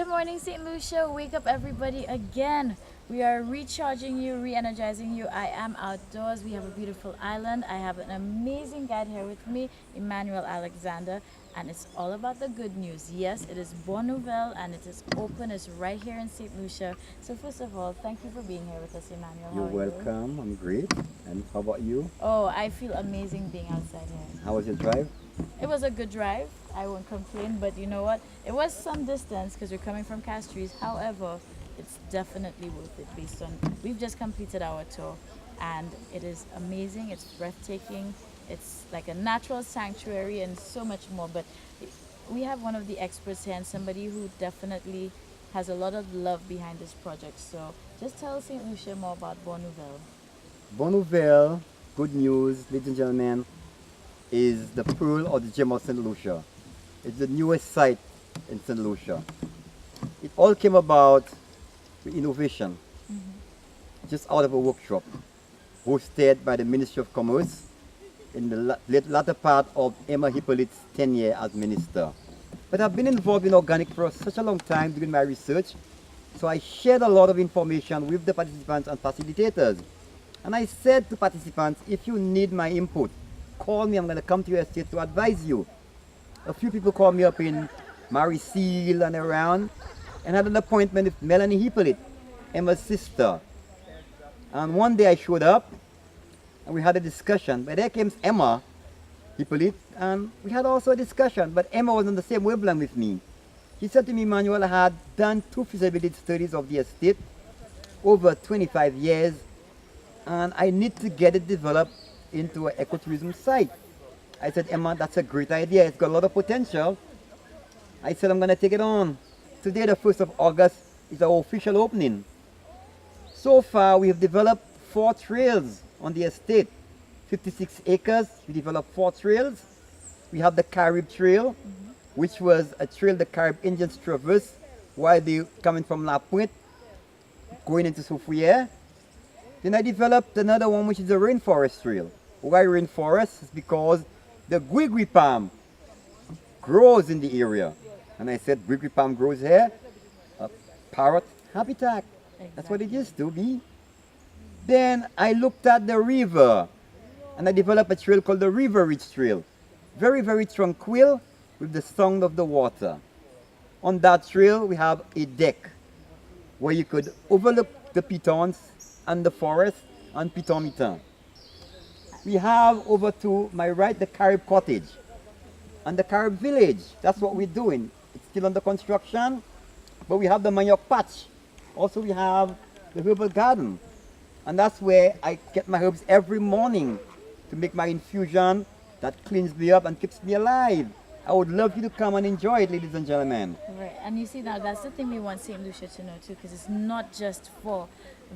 Good morning, St. Lucia. Wake up, everybody, again. We are recharging you, re energizing you. I am outdoors. We have a beautiful island. I have an amazing guide here with me, Emmanuel Alexander, and it's all about the good news. Yes, it is Bon Nouvelle and it is open. It's right here in St. Lucia. So, first of all, thank you for being here with us, Emmanuel. You're How are you? welcome. I'm great. And how about you? Oh, I feel amazing being outside here. How was your drive? It was a good drive. I won't complain, but you know what? It was some distance because we're coming from Castries. However, it's definitely worth it based on we've just completed our tour and it is amazing. It's breathtaking. It's like a natural sanctuary and so much more. But we have one of the experts here and somebody who definitely has a lot of love behind this project. So just tell St. Lucia more about Bon Nouvelle. Bon Nouvelle, good news, ladies and gentlemen, is the Pearl or the Gem of St. Lucia. It's the newest site in St. Lucia. It all came about with innovation, just out of a workshop hosted by the Ministry of Commerce in the latter part of Emma Hippolyte's tenure as minister. But I've been involved in organic for such a long time doing my research, so I shared a lot of information with the participants and facilitators. And I said to participants, if you need my input, call me, I'm going to come to your estate to advise you. A few people called me up in Marisil and around and had an appointment with Melanie Hippolyte, Emma's sister. And one day I showed up and we had a discussion. But there came Emma Hippolyte and we had also a discussion. But Emma was on the same wavelength with me. She said to me, Manuel, I had done 2 feasibility studies of the estate over 25 years and I need to get it developed into an ecotourism site. I said, Emma, that's a great idea. It's got a lot of potential. I said, I'm going to take it on. Today, the 1st of August, is our official opening. So far, we have developed 4 trails on the estate. 56 acres, we developed 4 trails. We have the Carib Trail, which was a trail the Carib Indians traversed while they coming from La Pointe, going into Soufriere. Then I developed another one, which is the Rainforest Trail. Why rainforest? Is because the guigui palm grows in the area. And I said, guigui palm grows here, a parrot habitat. That's what it used to be. Then I looked at the river and I developed a trail called the River Ridge Trail. Very, very tranquil with the sound of the water. On that trail, we have a deck where you could overlook the pitons and the forest and Piton Mitan. We have over to my right the Carib Cottage and the Carib Village. That's what we're doing. It's still under construction, but we have the Manioc Patch. Also we have the Herbal Garden. And that's where I get my herbs every morning to make my infusion that cleans me up and keeps me alive. I would love you to come and enjoy it, ladies and gentlemen. Right, and you see now that's the thing we want St. Lucia to know too, because it's not just for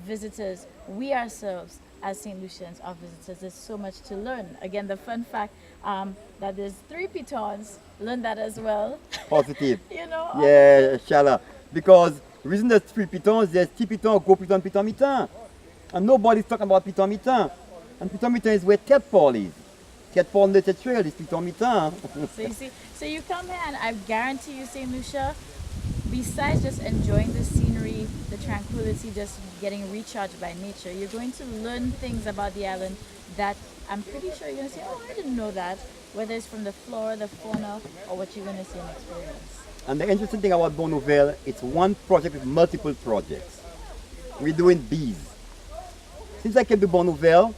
visitors. We ourselves, as St. Lucians, are visitors. There's so much to learn. Again, the fun fact that there's 3 pitons. Learn that as well. Positive. You know. Yeah, Shala. Because the reason there's 3 pitons, there's Petit Piton, Gros Piton, Piton Mitan. And nobody's talking about Piton Mitan. And Piton Mitan is where Ted Paul is. Ted Paul Nature Trail is Piton Mitan. So you see, so you come here and I guarantee you, St. Lucia, besides just enjoying the scenery, the tranquility, just getting recharged by nature, you're going to learn things about the island that I'm pretty sure you're going to say, oh, I didn't know that, whether it's from the flora, the fauna, or what you're going to see and experience. And the interesting thing about Bon Nouvelle, it's one project with multiple projects. We're doing bees. Since I came to Bon Nouvelle,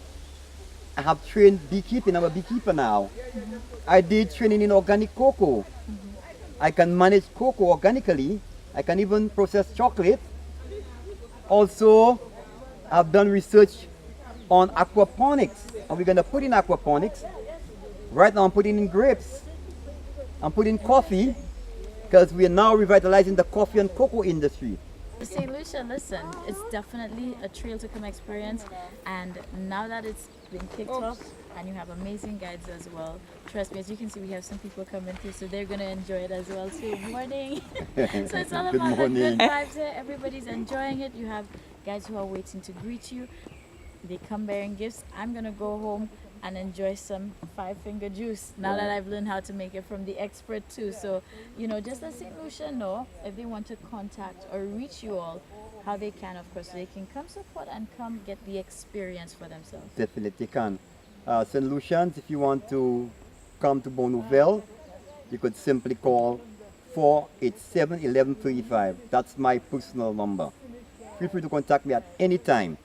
I have trained beekeeping. I'm a beekeeper now. I did training in organic cocoa. I can manage cocoa organically. I can even process chocolate. Also, I've done research on aquaponics. And we're going to put in aquaponics. Right now I'm putting in grapes. I'm putting coffee because we are now revitalizing the coffee and cocoa industry. St. Lucia, listen, it's definitely a trail to come experience, and now that it's been kicked off and you have amazing guides as well, trust me, as you can see we have some people coming through, so they're going to enjoy it as well too. Morning. So it's all about the good vibes here. Everybody's enjoying it. You have guys who are waiting to greet you. They come bearing gifts. I'm going to go home, and enjoy some five-finger juice. Now that I've learned how to make it from the expert too. So, just let St. Lucia know if they want to contact or reach you all, how they can, of course. They can come support and come get the experience for themselves. Definitely can. St. Lucians, if you want to come to Bonneuville, you could simply call 487-1135. That's my personal number. Feel free to contact me at any time.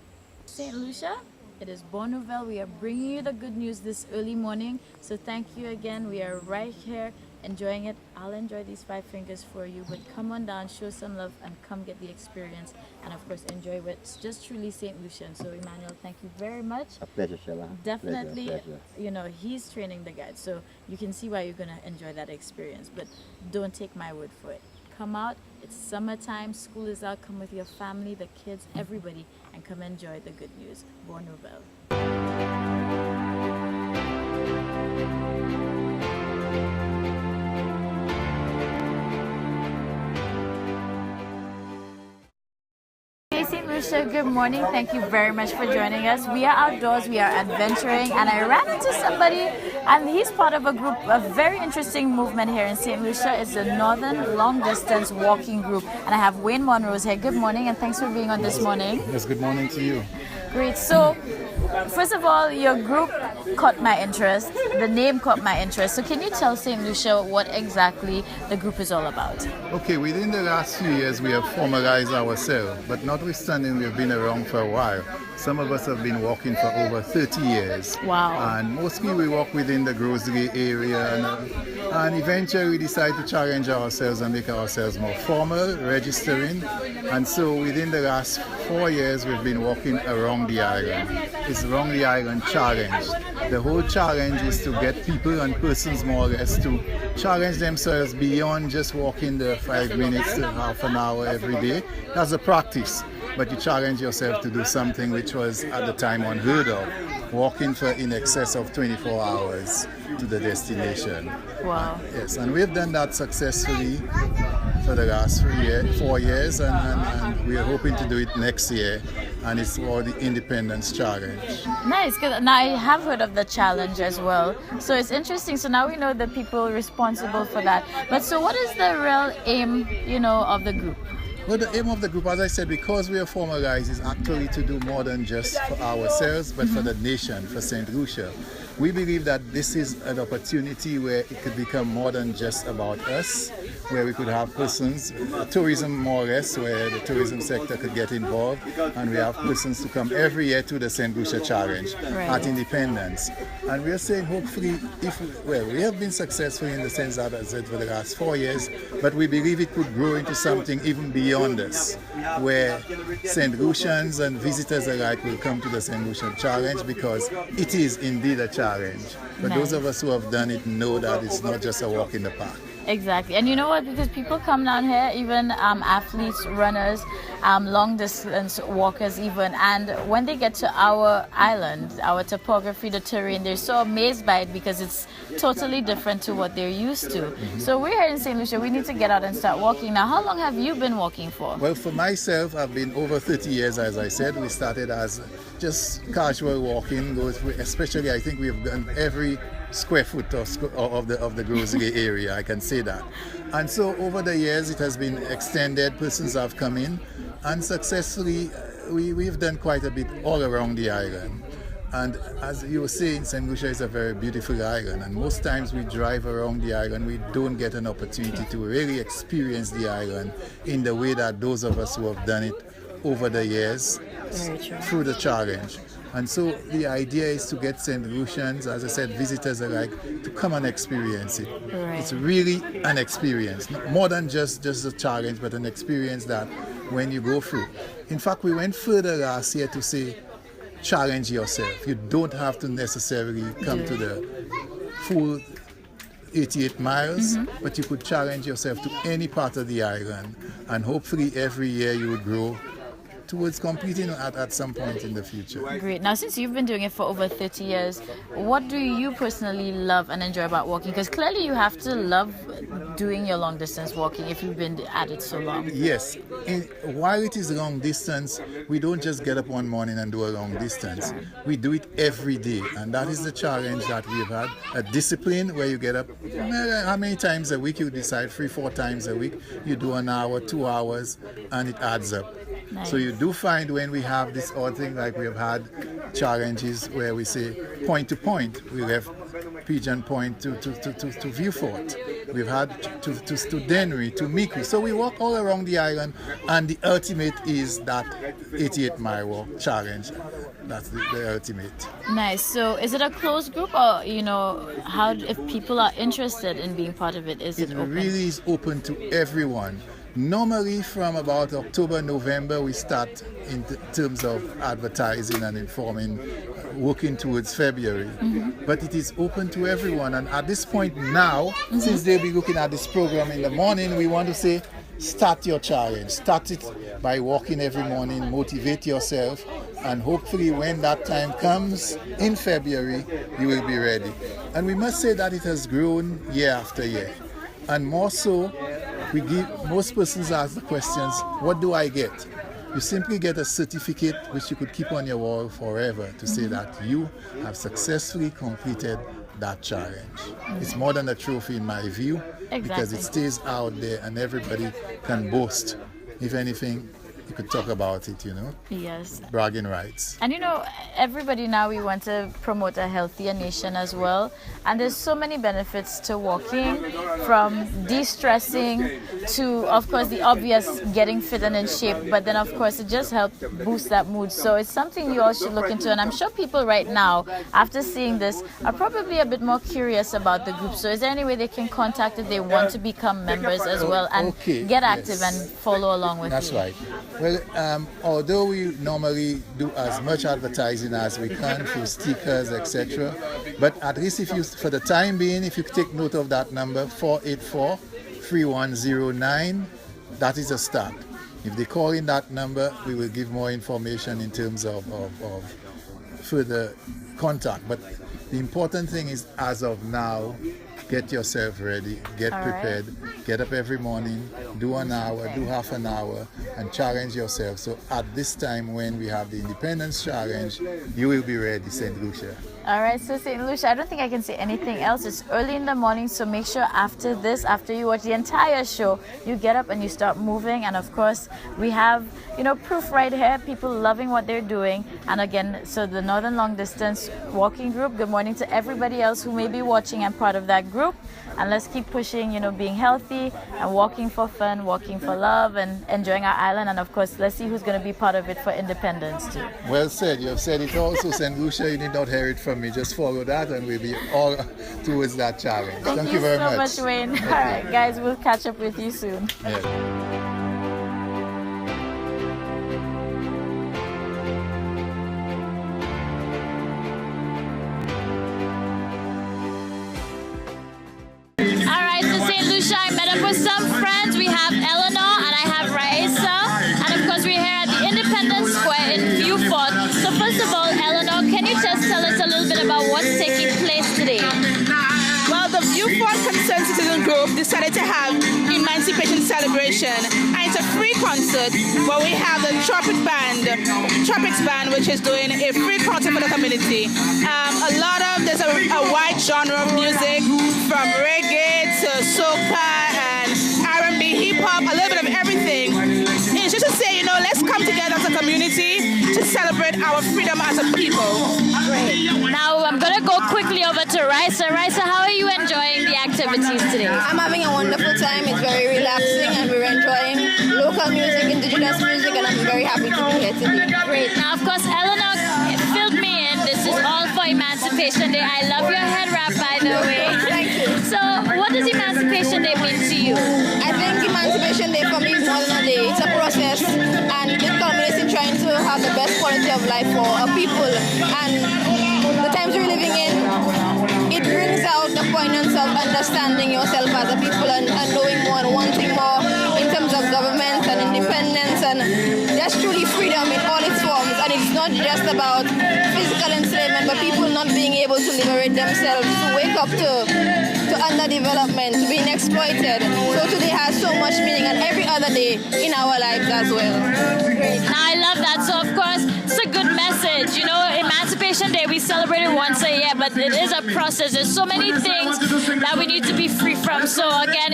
St. Lucia, it is Bonneuville. We are bringing you the good news this early morning. So thank you again. We are right here enjoying it. I'll enjoy these five fingers for you, but come on down, show some love, and come get the experience. And of course, enjoy what's just truly St. Lucian. So Emmanuel, thank you very much. A pleasure, Sheila. Definitely, Pleasure. He's training the guide, so you can see why you're going to enjoy that experience. But don't take my word for it. Come out. It's summertime. School is out. Come with your family, the kids, everybody, and come enjoy the good news. Bonneuville. St. Lucia, good morning. Thank you very much for joining us. We are outdoors, we are adventuring, and I ran into somebody, and he's part of a group, a very interesting movement here in St. Lucia. It's the Northern Long Distance Walking Group, and I have Wayne Monrose here. Good morning, and thanks for being on this morning. Yes, good morning to you. Great. So, first of all, your group caught my interest. The name caught my interest. So can you tell St. Lucia what exactly the group is all about? Okay, within the last few years we have formalized ourselves, but notwithstanding we've been around for a while. Some of us have been walking for over 30 years. Wow. And mostly we walk within the Grosery area and eventually we decide to challenge ourselves and make ourselves more formal, registering. And so within the last 4 years we've been walking around the island. It's Around the Island Challenge. The whole challenge is to get people and persons more or less to challenge themselves beyond just walking the 5 minutes to half an hour every day as a practice. But you challenge yourself to do something which was at the time unheard of, walking for in excess of 24 hours to the destination. Wow. Yes, and we've done that successfully for the last 4 years, and we're hoping to do it next year, and it's called the Independence Challenge. Nice, because now I have heard of the challenge as well. So it's interesting. So now we know the people responsible for that. But so what is the real aim, of the group? Well, the aim of the group, as I said, because we are formalized, is actually to do more than just for ourselves, but for the nation, for St. Lucia. We believe that this is an opportunity where it could become more than just about us, where we could have persons, tourism more or less, where the tourism sector could get involved, and we have persons to come every year to the St. Lucia Challenge at Independence. And we are saying hopefully, we have been successful in the sense that, as I said, for the last 4 years, but we believe it could grow into something even beyond us, where St. Lucians and visitors alike will come to the St. Lucia Challenge because it is indeed a challenge. But Nice. those of us who have done it know that it's not just a walk in the park. Exactly. And you know what? Because people come down here, even athletes, runners, long distance walkers even, and when they get to our island, our topography, the terrain, they're so amazed by it because it's totally different to what they're used to. So we're here in St. Lucia. We need to get out and start walking. Now, how long have you been walking for? Well, for myself, I've been over 30 years, as I said. We started as just casual walking, especially I think we've done every square foot of the Grosery area, I can say that. And so over the years it has been extended, persons have come in, and successfully we've done quite a bit all around the island. And as you were saying, St. Lucia is a very beautiful island, and most times we drive around the island, we don't get an opportunity to really experience the island in the way that those of us who have done it over the years through the challenge. And so the idea is to get St. Lucians, as I said, visitors alike, to come and experience it. Right. It's really an experience, more than just a challenge, but an experience that when you go through. In fact, we went further last year to say, challenge yourself. You don't have to necessarily come to the full 88 miles, but you could challenge yourself to any part of the island, and hopefully every year you would grow towards completing at some point in the future. Great. Now, since you've been doing it for over 30 years, what do you personally love and enjoy about walking? Because clearly you have to love doing your long distance walking if you've been at it so long? Yes. While it is long distance, we don't just get up one morning and do a long distance. We do it every day, and that is the challenge that we've had. A discipline where you get up, how many times a week? You decide 3-4 times a week. You do an hour, 2 hours, and it adds up. Nice. So you do find when we have this odd thing, like we have had challenges where we say point to point. We have Pigeon Point to Vieux Fort. We've had to Dennery, to Miku. So we walk all around the island, and the ultimate is that 88-mile walk challenge. That's the ultimate. Nice. So is it a closed group, or how if people are interested in being part of it, is it It open? really is open to everyone. Normally from about October, November, we start in terms of advertising and informing, working towards February. But it is open to everyone. And at this point now, since they'll be looking at this program in the morning, we want to say, start your challenge. Start it by walking every morning, motivate yourself, and hopefully when that time comes in February, you will be ready. And we must say that it has grown year after year. And more so, most persons ask the questions, what do I get? You simply get a certificate which you could keep on your wall forever to say that you have successfully completed that challenge. It's more than a trophy in my view, because it stays out there and everybody can boast. If anything, you could talk about it, Yes. bragging rights. And everybody now, we want to promote a healthier nation as well. And there's so many benefits to walking, from de-stressing to, of course, the obvious getting fit and in shape. But then, of course, it just helps boost that mood. So it's something you all should look into. And I'm sure people right now, after seeing this, are probably a bit more curious about the group. So is there any way they can contact if they want to become members as well and get active and follow along with That's you? right. Well, although we normally do as much advertising as we can through stickers, etc., but at least for the time being, if you take note of that number, 484-3109, that is a start. If they call in that number, we will give more information in terms of further contact. But the important thing is, as of now, get yourself ready, get prepared, get up every morning, do an hour, do half an hour, and challenge yourself. So at this time when we have the Independence Challenge, you will be ready, St. Lucia. All right, so St. Lucia, I don't think I can say anything else. It's early in the morning, so make sure after you watch the entire show, you get up and you start moving. And of course, we have, proof right here, people loving what they're doing. And again, so the Northern Long Distance Walking Group, good morning to everybody else who may be watching and part of that group. And let's keep pushing, being healthy and walking for fun, walking for love, and enjoying our island. And of course, let's see who's going to be part of it for independence too. Well said. You have said it also, St. Lucia. You need not hear it from me. Just follow that and we'll be all towards that challenge. Thank you very so much, Wayne. All right, guys, we'll catch up with you soon. Yeah. St. Lucia, I met up with some friends. We have Eleanor and I have Raisa. And of course, we're here at the Independence Square in Vieux Fort. So first of all, Eleanor, can you just tell us a little bit about what's taking place today? Well, the Vieux Fort Concerned Citizen Group decided to have Emancipation Celebration. And it's a free concert where we have the Tropics Band, which is doing a free concert for the community. There's a wide genre of music, from reggae to soca and R&B, hip-hop, a little bit of everything. It's just to say, let's come together as a community to celebrate our freedom as a people. Great. Now I'm going to go quickly over to Raisa. Raisa, how are you enjoying the activities today? I'm having a wonderful time. It's very relaxing and we're enjoying local music, indigenous music, and I'm very happy to be here today. Great. Now, of course, Eleanor filled me in. This is all for Emancipation Day. I love your head wrap, by the way. Thank you. So, what does Emancipation Day mean to you? I think Emancipation Day for me is more than a day. It's a process, and it culminates in trying to have the best quality of life for our people. And the times we're living in, it brings out the poignance of understanding yourself as a people and knowing more and wanting more in terms of government and independence, and just truly freedom in all its forms. And it's not just about physical enslavement, but people not being able to liberate themselves, to wake up to underdevelopment, to being exploited. So today has so much meaning, and every other day in our lives as well. I love that. So of course, it's a good message. You know, Emancipation Day, we celebrate it once a year, but it is a process. There's so many things that we need to be free from. So again,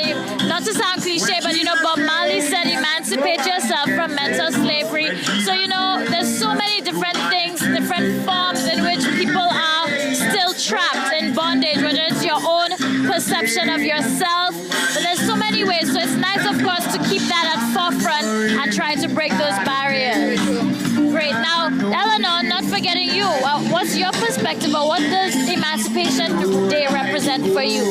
not to sound cliche, but you know, Bob Marley said, emancipate yourself from mental slavery. So you know, there's so many different things, different forms in which people are still trapped in bondage, whether it's your own perception of yourself, but there's so many ways. So it's nice, of course, to keep that at forefront and try to break those barriers. Great. Now, Eleanor, not forgetting you, what's your perspective, or what does Emancipation Day represent for you?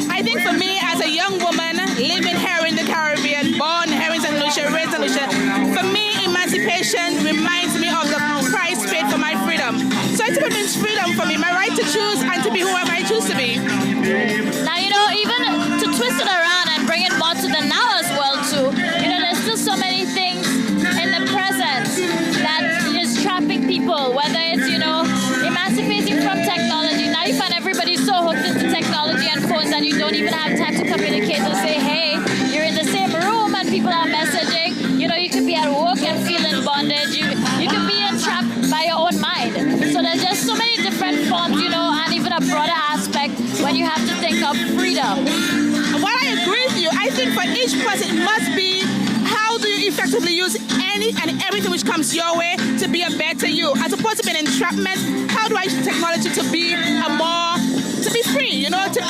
I think for me, as a young woman living here in the Caribbean, born here in St. Lucia, raised in Lucia, for me, emancipation reminds me of the price paid for my freedom. So it means freedom for me, my right to choose and to be whoever I choose to be. Now, you know, even to twist it around and bring it more to the now as well, too, you know, there's still so many things in the present that is trapping people, whether it's, you know, emancipating from technology. Now you find everybody so hooked into technology and phones that you don't even have time to communicate and say, hey, you're in the same room and people are messaging. You know, you could be at work and feel in bondage. You could be entrapped by your own mind. So there's just so many different forms, you know, and even a broader aspect when you have to think of freedom. While I agree with you, I think for each person it must be, how do you effectively use any and everything which comes your way to be a better you? As opposed to being entrapment, how do I use technology to be to be free, you know, to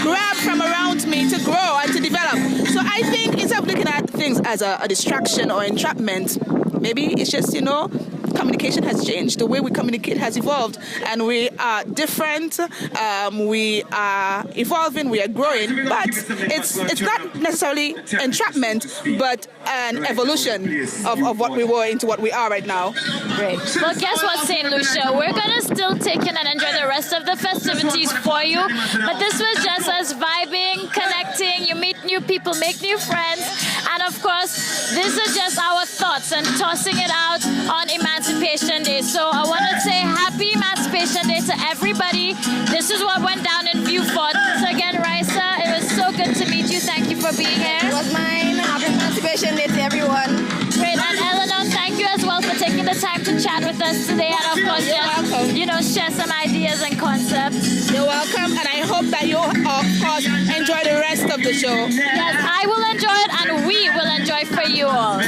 grab from around me, to grow and to develop. So I think instead of looking at things as a distraction or entrapment, maybe it's just, you know, communication has changed. The way we communicate has evolved, and we are different. We are evolving. We are growing. But it's not necessarily entrapment, but an evolution of what we were into what we are right now. Great. Well, guess what, St. Lucia? We're gonna still take in and enjoy the rest of the festivities for you. But this was just us vibing, connecting. You meet new people, make new friends, and of course, this is just our thoughts and tossing it out on Emancipation Day. So I want to say happy Emancipation Day to everybody. This is what went down in Beaufort. So again, Raisa, it was so good to meet you. Thank you for being here. It was mine. Happy Emancipation Day to everyone. Great. And Eleanor, thank you as well for taking the time to chat with us today, and of course, just, you know, share some ideas and concepts. You're welcome, and I hope that you, of course, enjoy the rest of the show. Yes, I will enjoy it, and we will enjoy for you all.